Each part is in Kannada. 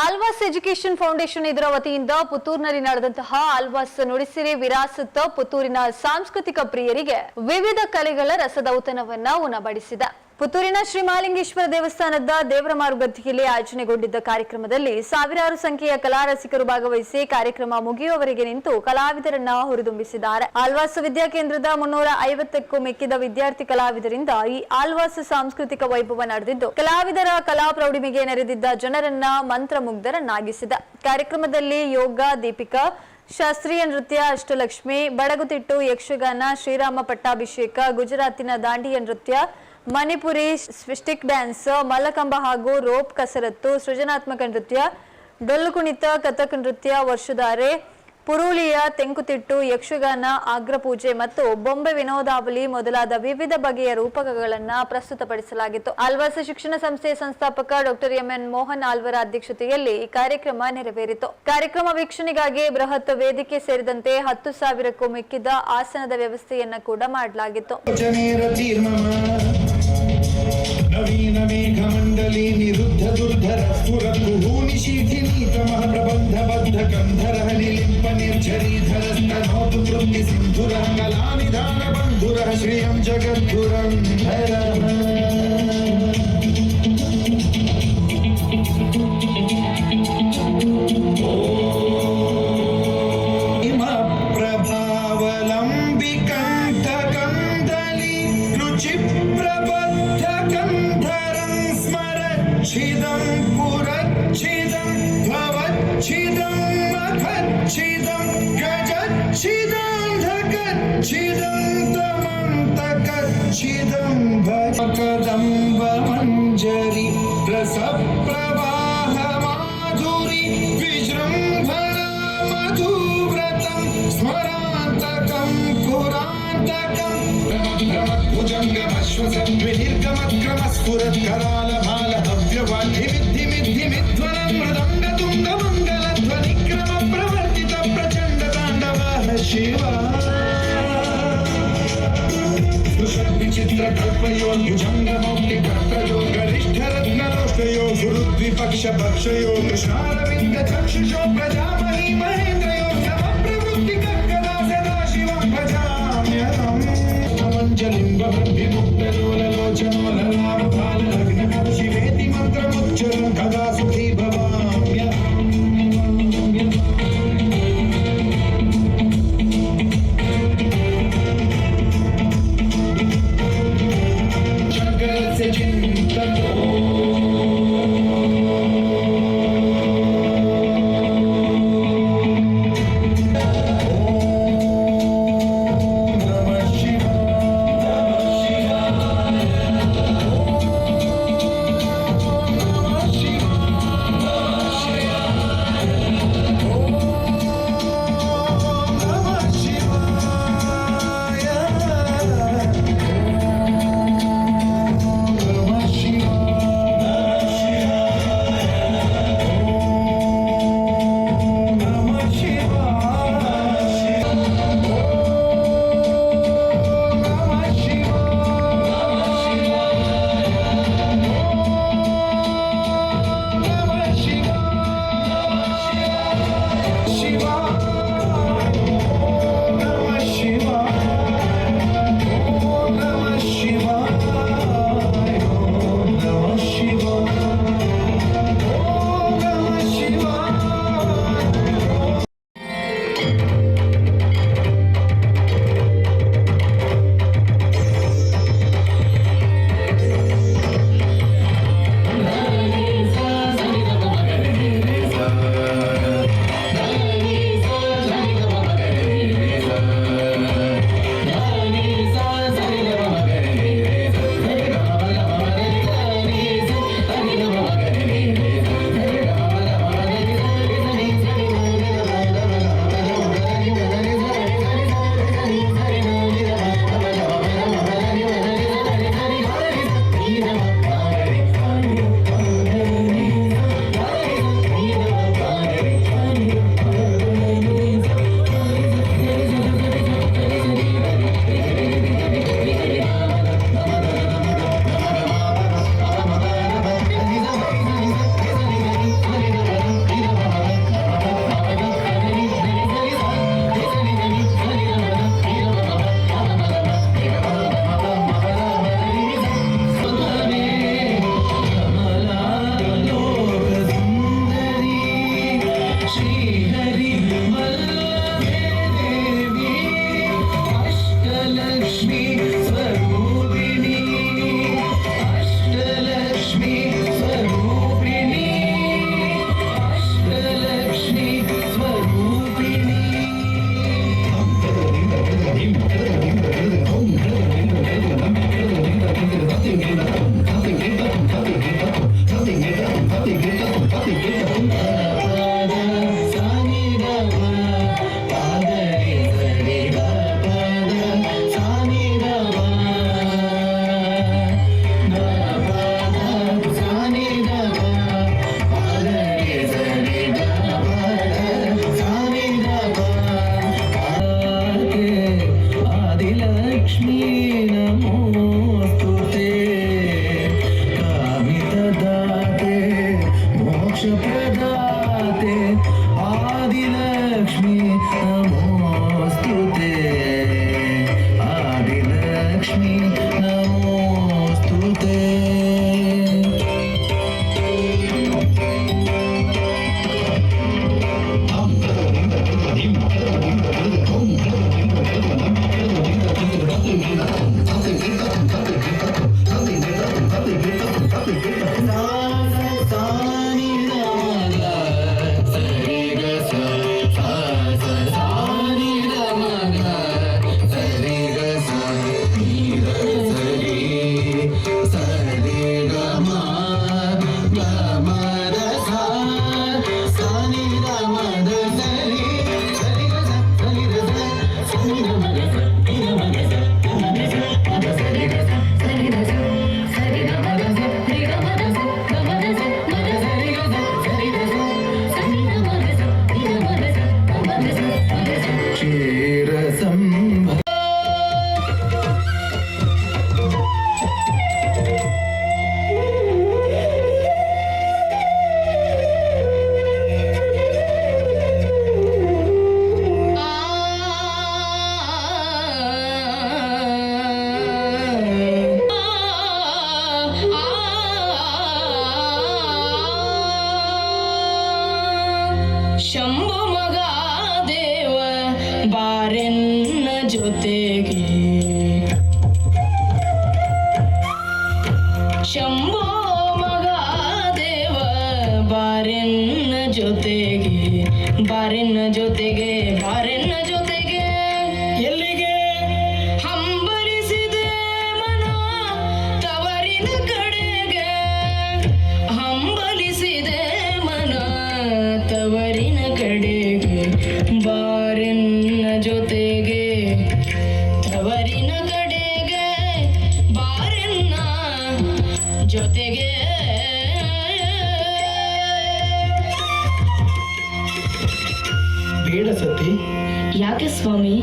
ಆಳ್ವಾಸ್ ಎಜುಕೇಶನ್ ಫೌಂಡೇಶನ್ ಇದರ ವತಿಯಿಂದ ಪುತ್ತೂರಿನಲ್ಲಿ ನಡೆದಂತಹ ಆಳ್ವಾಸ್ ನುಡಿಸಿರಿ ವಿರಾಸತ್ ಪುತ್ತೂರಿನ ಸಾಂಸ್ಕೃತಿಕ ಪ್ರಿಯರಿಗೆ ವಿವಿಧ ಕಲೆಗಳ ರಸದೌತಣವನ್ನ ಉಣಬಡಿಸಿದೆ. ಪುತ್ತೂರಿನ ಶ್ರೀ ಮಹಾಲಿಂಗೇಶ್ವರ ದೇವಸ್ಥಾನದ ದೇವರ ಮಾರುಗದ್ದಿಯಲ್ಲಿ ಆಯೋಜನೆಗೊಂಡಿದ್ದ ಕಾರ್ಯಕ್ರಮದಲ್ಲಿ ಸಾವಿರಾರು ಸಂಖ್ಯೆಯ ಕಲಾ ರಸಿಕರು ಭಾಗವಹಿಸಿ ಕಾರ್ಯಕ್ರಮ ಮುಗಿಯುವವರೆಗೆ ನಿಂತು ಕಲಾವಿದರನ್ನ ಹುರಿದುಂಬಿಸಿದ್ದಾರೆ. ಆಳ್ವಾಸ್ ವಿದ್ಯಾಕೇಂದ್ರದ 350ಕ್ಕೂ ಮಿಕ್ಕಿದ ವಿದ್ಯಾರ್ಥಿ ಕಲಾವಿದರಿಂದ ಈ ಆಳ್ವಾಸ್ ಸಾಂಸ್ಕೃತಿಕ ವೈಭವ ನಡೆದಿದ್ದು ಕಲಾವಿದರ ಕಲಾ ಪ್ರೌಢಿಮೆಗೆ ನೆರೆದಿದ್ದ ಜನರನ್ನ ಮಂತ್ರಮುಗ್ಧರನ್ನಾಗಿಸಿದೆ. ಕಾರ್ಯಕ್ರಮದಲ್ಲಿ ಯೋಗ, ದೀಪಿಕಾ, ಶಾಸ್ತ್ರೀಯ ನೃತ್ಯ, ಅಷ್ಟಲಕ್ಷ್ಮಿ, ಬಡಗುತಿಟ್ಟು, ಯಕ್ಷಗಾನ, ಶ್ರೀರಾಮ ಪಟ್ಟಾಭಿಷೇಕ, ಗುಜರಾತಿನ ದಾಂಡಿಯ ನೃತ್ಯ, ಮಣಿಪುರಿ ಸ್ಟಿಕ್ ಡ್ಯಾನ್ಸ್, ಮಲ್ಲಕಂಬ ಹಾಗೂ ರೋಪ್ ಕಸರತ್ತು, ಸೃಜನಾತ್ಮಕ ನೃತ್ಯ, ಡೊಳ್ಳು ಕುಣಿತ, ಕಥಕ್ ನೃತ್ಯ, ವರ್ಷಧಾರೆ, ಪುರುಳಿಯ ತೆಂಕುತಿಟ್ಟು, ಯಕ್ಷಗಾನ, ಆಗ್ರಪೂಜೆ ಮತ್ತು ಬೊಂಬೆ ವಿನೋದಾವಳಿ ಮೊದಲಾದ ವಿವಿಧ ಬಗೆಯ ರೂಪಕಗಳನ್ನು ಪ್ರಸ್ತುತಪಡಿಸಲಾಗಿತ್ತು. ಆಳ್ವಾಸ್ ಶಿಕ್ಷಣ ಸಂಸ್ಥೆಯ ಸಂಸ್ಥಾಪಕ ಡಾಕ್ಟರ್ ಎಂ.ಎನ್. ಮೋಹನ್ ಆಳ್ವರ ಅಧ್ಯಕ್ಷತೆಯಲ್ಲಿ ಈ ಕಾರ್ಯಕ್ರಮ ನೆರವೇರಿತು. ಕಾರ್ಯಕ್ರಮ ವೀಕ್ಷಣೆಗಾಗಿ ಬೃಹತ್ ವೇದಿಕೆ ಸೇರಿದಂತೆ 10,000ಕ್ಕೂ ಮಿಕ್ಕಿದ ಆಸನದ ವ್ಯವಸ್ಥೆಯನ್ನ ಕೂಡ ಮಾಡಲಾಗಿತ್ತು. ನವೀನ ಮೇಘಮಂಡಲಿ ನಿರುದ್ಧ ದುರ್ಧರ ಸುರಕುಹೂನಿಶೀಥಿನಿ ತಮಃ ಪ್ರಬಂಧ ಬದ್ಧ ಕಂಧರ ನಿಲಿಂಪ ನಿರ್ಜರೀಧರ ಸ್ತನೋತು ವೃತ್ತಿ ಸಿಂಧುರ ಕಲಾನಿಧಾನ ಬಂಧುರ ಶ್ರಿಯಂ ಜಗದ್ಧುರಂಧರ ಕದಂಬ ಮಂಜರಿ ರಸ ಪ್ರವಾಹ ಮಾಧುರಿ ವಿಜೃಂಭಣ ಮಧುವ್ರತಂ ಸ್ಮರಾಂತಕಂ ಪುರಾಂತಕಂ ಭುಜಂಗಮಶ್ವಸಂ ವಿನಿರ್ಗಮಕ್ರಮ ಸ್ಫುರತ್ ಕರಾಲ ಬಾಲ ಹವ್ಯವಾಧಿ ವಿಧಿ ವಿಧಿ ಮಿಧ್ವನ ಮೃದಂಗ ತುಂಗ ಮಂಗಲ ಧ್ವನಿ ಕ್ರಮ ಪ್ರವರ್ತಿತ ಪ್ರಚಂಡ ತಾಂಡವ ಶಿವ ವಿಚಿತ್ರ ಕಲ್ಪಯೋ ಭುಜಂಗ ಮೌಕ್ತಿ ಕರ್ತಯೋ ಗರಿಷ್ಠ ರತ್ನರೋಷ್ಟಯೋ ಗುರುದ್ವಿಪಕ್ಷ ಭಕ್ಷಯೋ ಕೃಷ್ಣಾರವಿಂದ ಚಕ್ಷುಷೋ ಪ್ರಜಾಮಹಿ ಮಹೇಂದ್ರಯೋ ಸಮ ಪ್ರವೃತ್ತಿ ಕರ್ಕದಾ ಸದಾ ಶಿವಂ ಭಜಾಮ್ಯಹಂ ಮಂಜಲಿಂಬ ವಿಮುಕ್ತಲೋಲಲೋಚನೋ ಲಲಾಮ ಬಾಲ ಲಗ್ನ ಶಿವೇತಿ ಮಂತ್ರಮುಚ್ಚರಂ ಕದಾ ಸುಖೀ ಭವಾಮ್ಯ प्रदाते आदिलक्ष्मी नमोस्तुते आदिलक्ष्मी नमोस्तुते ಶಂಭು ಮಗ ದೇವ ಬಾರೆನ್ನ ಜೊತೆಗೆ ಶಂಭು ಮಗ ದೇವ ಬಾರೆನ್ನ ಜೊತೆಗೆ ಬಾರೆನ್ನ ಜೊತೆಗೆ ಬಾರೆನ್ನ ಜೊತೆಗೆ ಎಲ್ಲಿಗೆ ಹಂಬಲಿಸಿದೆ ಮನ ತವರಿನ ಕಡೆಗೆ ಹಂಬಲಿಸಿದೆ ಮನ ತವರಿನ ಕಡೆಗೆ ಬಾರೆನ್ನ ಜೊತೆಗೆ ತವರಿನ ಕಡೆಗೆ ಬಾರೆನ್ನ ಜೊತೆಗೆ ಬೇಡ ಸತಿ ಯಾಕೆ ಸ್ವಾಮಿ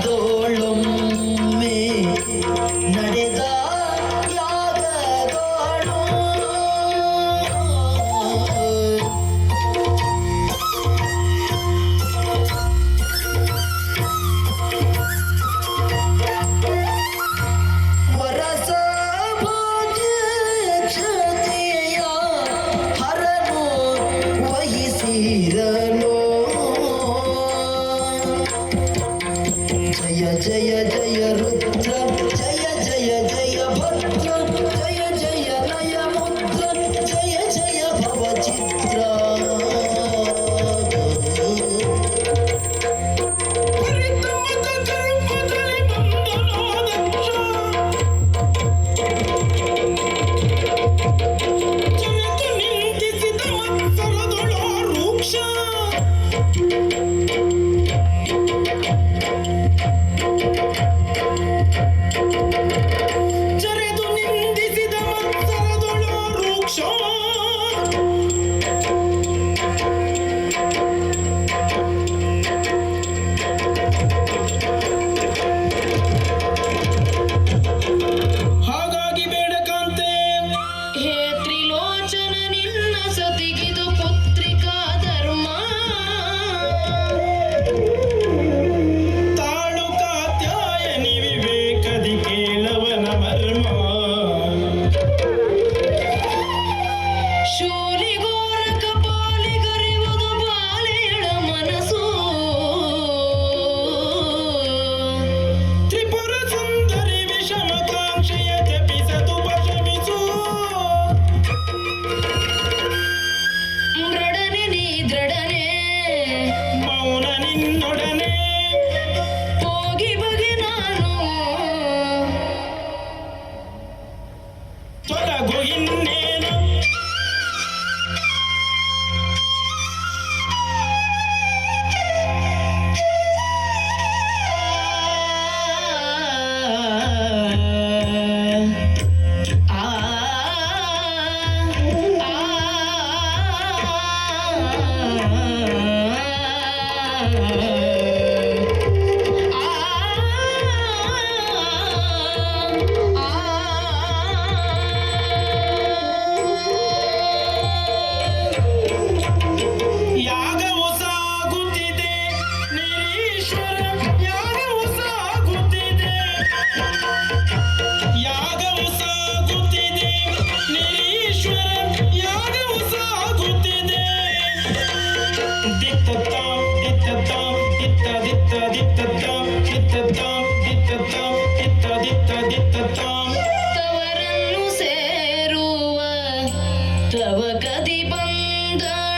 ವರುಣಾಲೋಕದೊಳೊಮ್ಮೆ ನಡೆದ ಯಾಗಗಳು ವರಸ ಕ್ಷತೆಯ ಹರನು ವಹಿಸಿರಲು ತವ ಕದಿ ಬಂದಳು